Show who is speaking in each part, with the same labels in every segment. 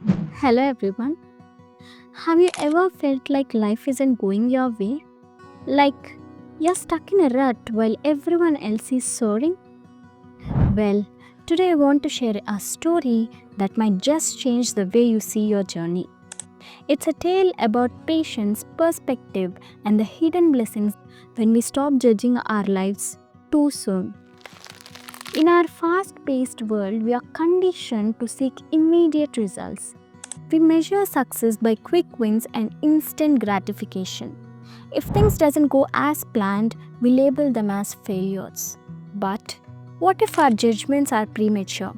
Speaker 1: Hello everyone. Have you ever felt like life isn't going your way? Like you're stuck in a rut while everyone else is soaring? Well, today I want to share a story that might just change the way you see your journey. It's a tale about patience, perspective, and the hidden blessings when we stop judging our lives too soon. In our fast paced world, we are conditioned to seek immediate results. We measure success by quick wins and instant gratification. If things doesn't go as planned, we label them as failures. But what if our judgments are premature?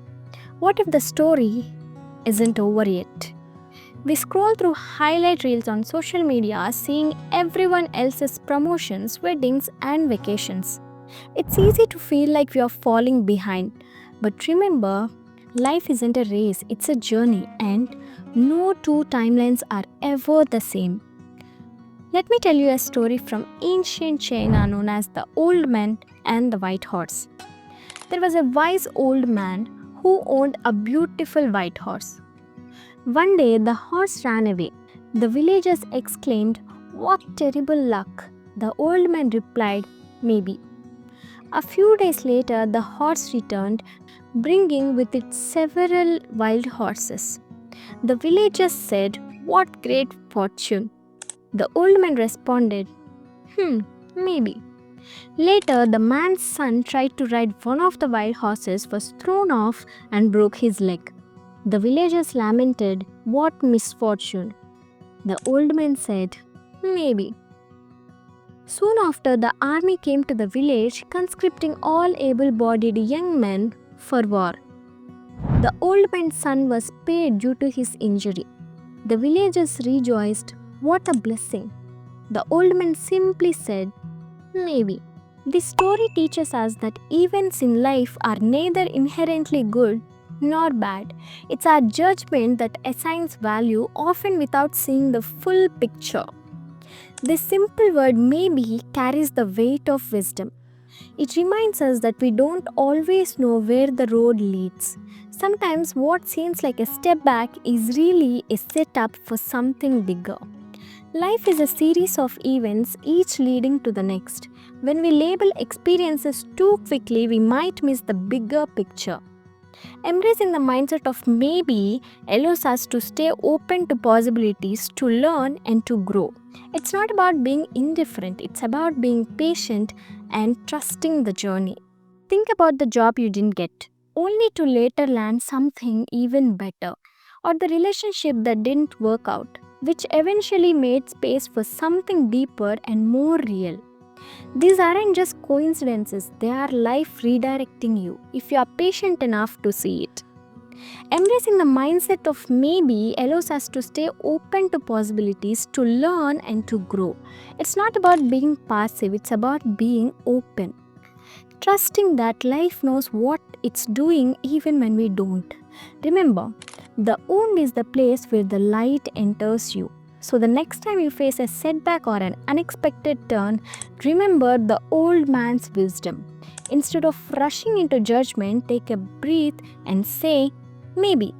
Speaker 1: What if the story isn't over yet? We scroll through highlight reels on social media seeing everyone else's promotions, weddings, and vacations. It's easy to feel like we are falling behind. But remember, life isn't a race, it's a journey, and no two timelines are ever the same. Let me tell you a story from ancient China known as the Old Man and the White Horse. There was a wise old man who owned a beautiful white horse. One day, the horse ran away. The villagers exclaimed, "What terrible luck!" The old man replied, "Maybe." A few days later, the horse returned, bringing with it several wild horses. The villagers said, "What great fortune!" The old man responded, Maybe." Later, the man's son tried to ride one of the wild horses, was thrown off, and broke his leg. The villagers lamented, "What misfortune!" The old man said, "Maybe." Soon after, the army came to the village, conscripting all able bodied young men for war. The old man's son was spared due to his injury. The villagers rejoiced. What a blessing! The old man simply said, "Maybe." This story teaches us that events in life are neither inherently good nor bad. It's our judgment that assigns value, often without seeing the full picture. This simple word "maybe" carries the weight of wisdom. It reminds us that we don't always know where the road leads. Sometimes what seems like a step back is really a setup for something bigger. Life is a series of events, each leading to the next. When we label experiences too quickly, we might miss the bigger picture. Embracing the mindset of maybe allows us to stay open to possibilities, to learn, and to grow. It's not about being indifferent, it's about being patient and trusting the journey. Think about the job you didn't get, only to later land something even better, or the relationship that didn't work out, which eventually made space for something deeper and more real. These aren't just coincidences, they are life redirecting you if you are patient enough to see it. Embracing the mindset of maybe allows us to stay open to possibilities, to learn, and to grow. It's not about being passive, it's about being open. Trusting that life knows what it's doing even when we don't. Remember, the womb is the place where the light enters you. So the next time you face a setback or an unexpected turn, remember the old man's wisdom. Instead of rushing into judgment, take a breath and say, maybe.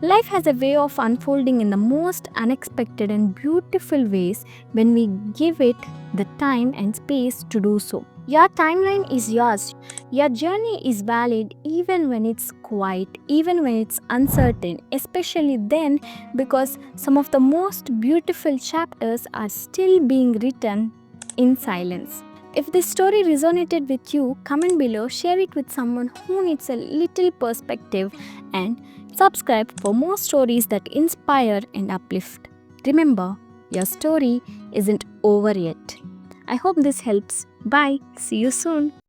Speaker 1: Life has a way of unfolding in the most unexpected and beautiful ways when we give it the time and space to do so. Your timeline is yours. Your journey is valid even when it's quiet, even when it's uncertain, especially then because some of the most beautiful chapters are still being written in silence. If this story resonated with you, comment below, share it with someone who needs a little perspective, and subscribe for more stories that inspire and uplift. Remember, your story isn't over yet. I hope this helps. Bye. See you soon.